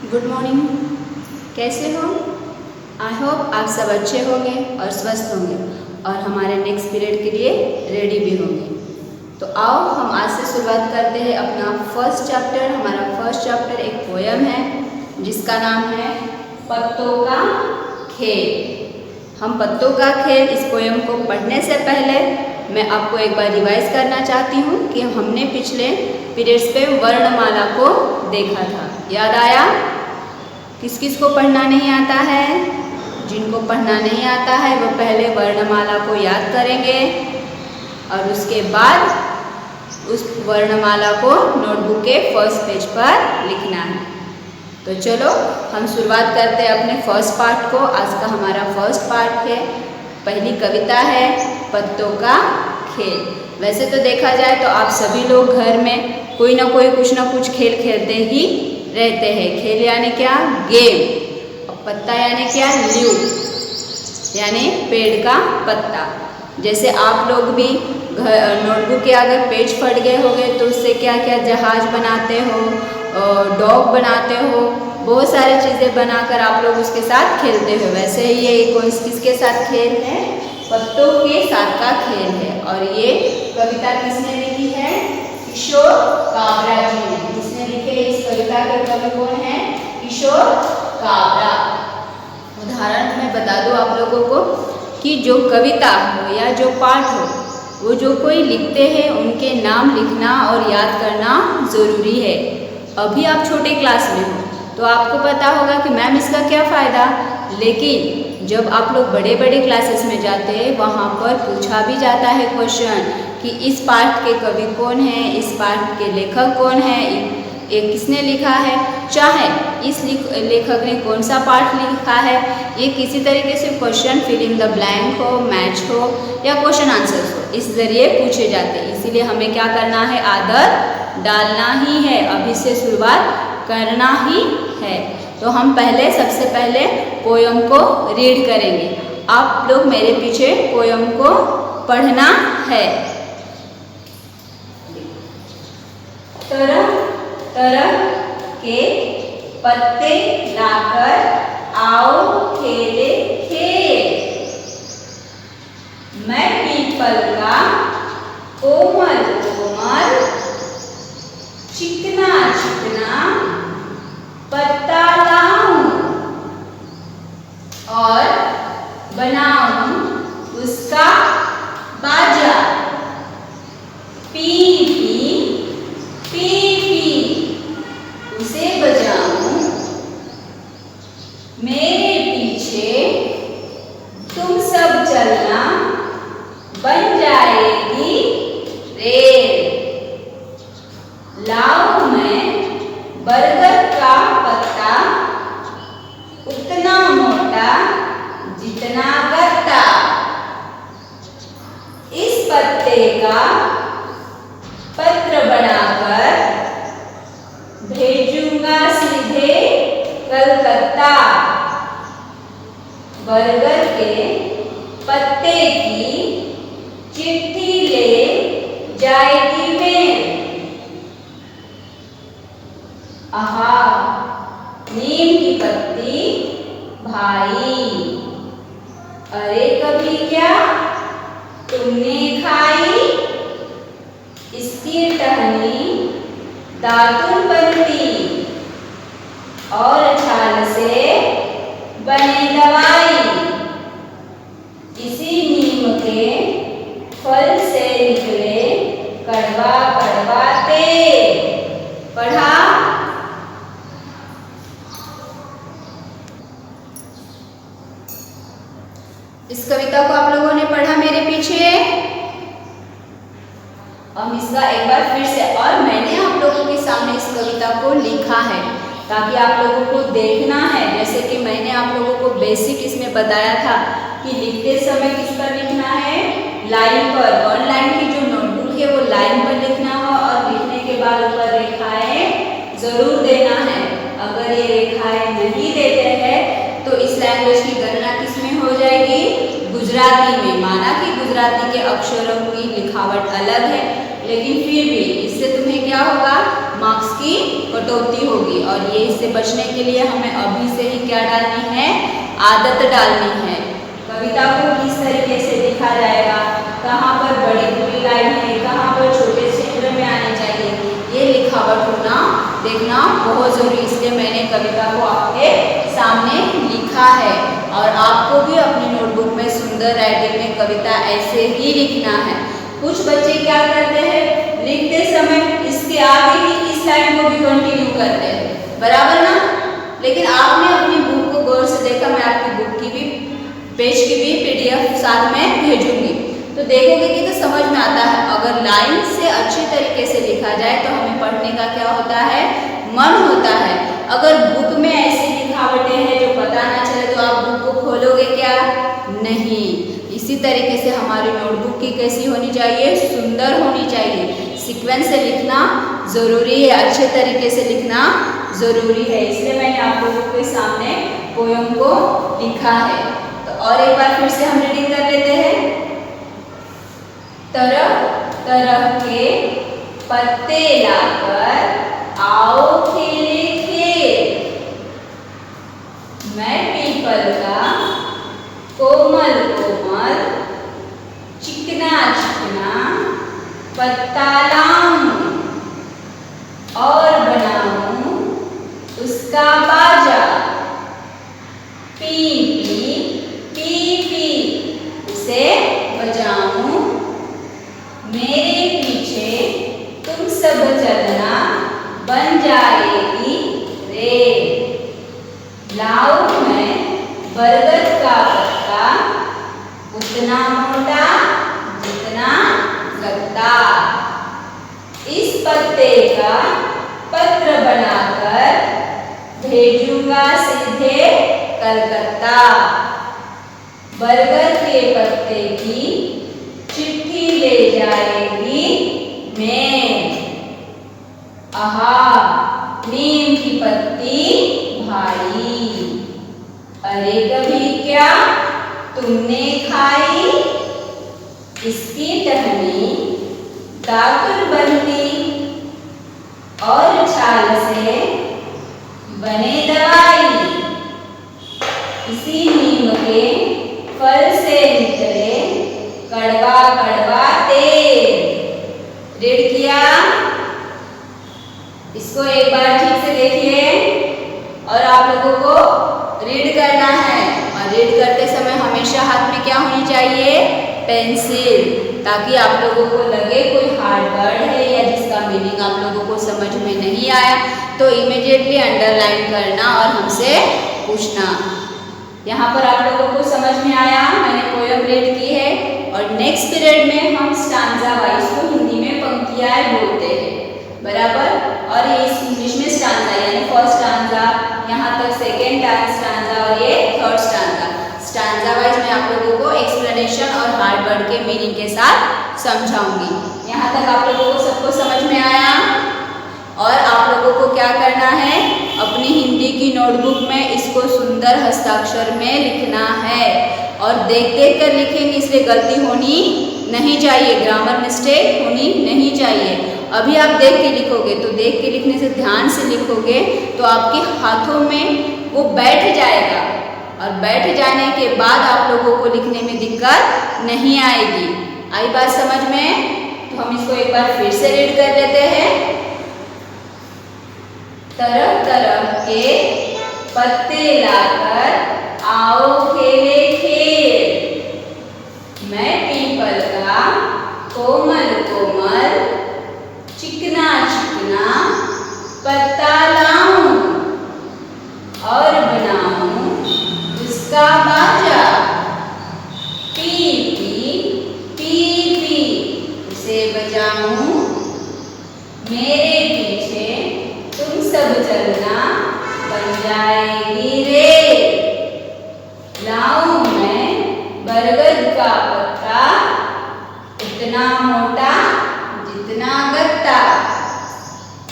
Good morning. कैसे हो? I hope आप सब अच्छे होंगे और स्वस्थ होंगे और हमारे नेक्स्ट पीरियड के लिए रेडी भी होंगे। तो आओ हम आज से शुरुआत करते हैं अपना फर्स्ट चैप्टर। हमारा फर्स्ट चैप्टर एक पोयम है जिसका नाम है पत्तों का खेल। हम पत्तों का खेल इस पोयम को पढ़ने से पहले मैं आपको एक बार रिवाइज करना चाहती हूँ कि हमने पिछले पीरियड्स पे वर्णमाला को देखा था। याद आया? किस किस को पढ़ना नहीं आता है? जिनको पढ़ना नहीं आता है वो पहले वर्णमाला को याद करेंगे और उसके बाद उस वर्णमाला को नोटबुक के फर्स्ट पेज पर लिखना है। तो चलो हम शुरुआत करते हैं अपने फर्स्ट पार्ट को। आज का हमारा फर्स्ट पार्ट है, पहली कविता है पत्तों का खेल। वैसे तो देखा जाए तो आप सभी लोग घर में कोई ना कोई कुछ ना कुछ खेल खेलते ही रहते हैं। खेल यानी क्या? गेम। और पत्ता यानी क्या? लीव, यानी पेड़ का पत्ता। जैसे आप लोग भी नोटबुक के अगर पेज फट गए होंगे तो उससे क्या क्या जहाज बनाते हो, डॉग बनाते हो, बहुत सारी चीज़ें बनाकर आप लोग उसके साथ खेलते हो। वैसे ही ये कौन किसके साथ खेल है? पत्तों के साथ का खेल है। और ये कविता किसने लिखी है? किशोर काबरा जी ने। किसने लिखे इस कविता के कवि कौन है? किशोर काबरा। उदाहरण मैं बता दूं आप लोगों को कि जो कविता हो या जो पाठ हो वो जो कोई लिखते हैं उनके नाम लिखना और याद करना ज़रूरी है। अभी आप छोटे क्लास में हो तो आपको पता होगा कि मैम इसका क्या फ़ायदा, लेकिन जब आप लोग बड़े बड़े क्लासेस में जाते हैं वहाँ पर पूछा भी जाता है क्वेश्चन कि इस पाठ के कवि कौन है, इस पाठ के लेखक कौन है, ये किसने लिखा है, चाहे इस लेखक ने कौन सा पाठ लिखा है। ये किसी तरीके से question fill in the blank हो, मैच हो या क्वेश्चन आंसर्स हो, इस जरिए पूछे जाते हैं। इसीलिए हमें क्या करना है? आदत डालना ही है, अभी से शुरुआत करना ही है। तो हम पहले सबसे पहले पोयम को रीड करेंगे। आप लोग मेरे पीछे पोयम को पढ़ना है। तरह तरह के पत्ते लाकर आओ खेले खेल, मैं पीपल का कोमल कोमल चिकना चिकना पत्ता लाऊं और बनाऊं उसका बाजा। पी पी उसे बजाऊं, मेरे पीछे तुम सब चलना, बन जाएगी रेल। लाऊं मैं बरगद का पत्ता, उतना मोटा जितना गत्ता। इस पत्ते का पत्र बनाकर भेजूंगा सीधे कलकत्ता। बरगद के पत्ते की चिट्ठी ले जाएगी मेल। आहा नीम की पत्ती भाई, अरे कभी क्या तुमने खाई? इसकी टहनी दातुन बनती और छाल से बने दवाई। इसी नीम के फल से निकले कड़वा कड़वा तेल। पढ़ा? इस कविता को आप लोगों ने पढ़ा मेरे पीछे? हम इसका एक बार फिर से, और मैंने आप लोगों के सामने इस कविता को लिखा है ताकि आप लोगों को देखना है। जैसे कि मैंने आप लोगों को बेसिक इसमें बताया था कि लिखते समय किस पर लिखना है? लाइन पर। 1 लाइन की जो नोटबुक है वो लाइन पर लिखना हो और लिखने के बाद ऊपर रेखाएं जरूर देना है। अगर ये रेखाएं नहीं देते हैं तो इस लैंग्वेज की गणना किसमें हो जाएगी? गुजराती में। माना कि गुजराती के अक्षरों की लिखावट अलग है, लेकिन फिर भी इससे तुम्हें क्या होगा? मार्क्स की कटौती होगी। और ये इससे बचने के लिए हमें अभी से ही क्या डालनी है, आदत डालनी है। कविता को किस तरीके से लिखा जाएगा, कहाँ पर बड़ी पूरी लाइन है, कहाँ पर छोटे क्षेत्र में आने चाहिए, ये लिखावट होना देखना बहुत जरूरी। इसलिए मैंने कविता को आपके सामने लिखा है और आपको भी अपनी नोटबुक में सुंदर राइटिंग में कविता ऐसे ही लिखना है। कुछ बच्चे क्या करते हैं, लिखते समय इसके आगे ही इस लाइन को भी कंटिन्यू करते हैं, बराबर ना। लेकिन आपने अपनी बुक को गौर से देखा, मैं आपकी बुक की भी पेज की भी PDF साथ में भेजूंगी, तो देखोगे कि तो समझ में आता है। अगर लाइन से अच्छे तरीके से लिखा जाए तो हमें पढ़ने का क्या होता है, मन होता है। अगर बुक में ऐसी लिखावटें हैं जो पता ना चले तो आप बुक को खोलोगे क्या, नहीं। इसी तरीके से हमारी नोटबुक की कैसी होनी चाहिए, सुंदर होनी चाहिए। सीक्वेंस से लिखना ज़रूरी है, अच्छे तरीके से लिखना ज़रूरी है। इसलिए मैंने आप लोगों के सामने पोयम को लिखा है। तो और एक बार फिर से हम रीडिंग कर लेते हैं। तरह तरह के पत्ते लाकर आओ खेले खेल, मैं पीपल का कोमल कोमल चिकना चिकना पत्ता लाऊं और बनाऊं उसका बाजा, पी पी पी पी उसे बजाऊं, मेरे पीछे तुम सब चलना बन जाएगी रेल, लाऊं मैं बरगद का पत्ता उतना मोटा जितना गत्ता, इस पत्ते का पत्र बनाकर भेजूंगा सीधे कलकत्ता, बरगद के पत्ते की चिट्ठी ले जाएगी मैं, आहा नीम की पत्ती भाई, अरे कभी क्या तुमने खाई, इसकी टहनी दातुर बनती और छाल से बने दवाई, इसी नीम के फल से निकले कड़वा कड़वा तेल। रीड किया, इसको एक बार ठीक से देखिए और आप लोगों को रीड करना है। और रीड करते समय हमेशा हाथ में क्या होनी चाहिए, पेंसिल, ताकि आप लोगों को लगे कोई हार्ड वर्ड है या जिसका मीनिंग आप लोगों को समझ में नहीं आया तो इमीडिएटली अंडरलाइन करना और हमसे पूछना। यहाँ पर आप लोगों को समझ में आया, मैंने पोयम रीड की है। और नेक्स्ट पीरियड में हम स्टांजा वाइज को हिंदी में पंक्तियाँ बोलते हैं, बराबर। और ये इंग्लिश में स्टांजा यानी फर्स्ट स्टांजा, यहाँ तक सेकेंड स्टांजा और ये थर्ड स्टांजा। स्टांजा वाइज मैं आप लोगों को एक्सप्लेनेशन और हार्ड वर्ड के मीनिंग के साथ समझाऊंगी। यहाँ तक आप लोगों को सबको समझ में आया। और आप लोगों को क्या करना है, अपनी हिंदी की नोटबुक में इसको सुंदर हस्ताक्षर में लिखना है। और देख देख कर लिखेंगे इसलिए गलती होनी नहीं चाहिए, ग्रामर मिस्टेक होनी नहीं चाहिए। अभी आप देख के लिखोगे तो देख के लिखने से, ध्यान से लिखोगे तो आपके हाथों में वो बैठ जाएगा और बैठ जाने के बाद आप लोगों को लिखने में दिक्कत नहीं आएगी। आई बात समझ में? तो हम इसको एक बार फिर से रीड कर लेते हैं। तरह तरह के पत्ते लाकर आओ खेले खेल, मैं पीपल का कोमल कोमल चिकना चिकना पत्ता लाऊं और बनाऊं उसका बाजा, पी पी पी पी उसे बजाऊं, मेरे पीछे तुम सब चलना बन जाएगी रेल, लाऊं मैं बरगद का पत्ता इतना मोटा जितना गत्ता,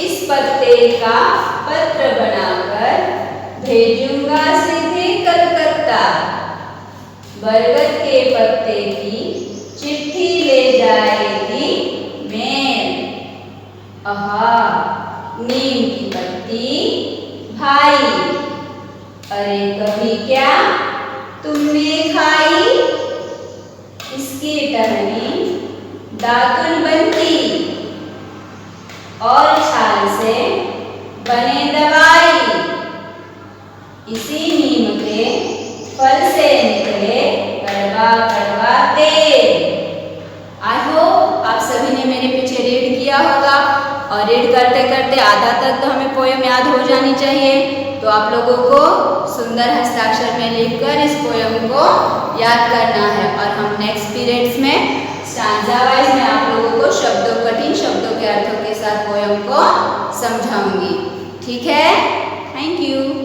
इस पत्ते का पत्र बनाकर भेजूंगा सीधे कलकत्ता, बरगद के पत्ते की चिट्ठी ले जाएगी मेल, आहा नीम की पत्ती भाई। अरे कभी क्या तुमने खाई, इसकी टहनी दातुन बनती और छाल से बने दवाई। इसी नीम के फल से निकले कड़वा कड़वा तेल। आई होप आप सभी ने मेरे पीछे रीड किया होगा और रीड करते करते आधा तक तो हमें पोयम याद हो जानी चाहिए। तो आप लोगों को सुंदर हस्ताक्षर में लिखकर इस पोयम को याद करना है और हम नेक्स्ट पीरियड्स में स्टांजा वाइज मैं आप लोगों को शब्दों कठिन शब्दों के अर्थों के साथ पोयम को समझाऊंगी। ठीक है, थैंक यू।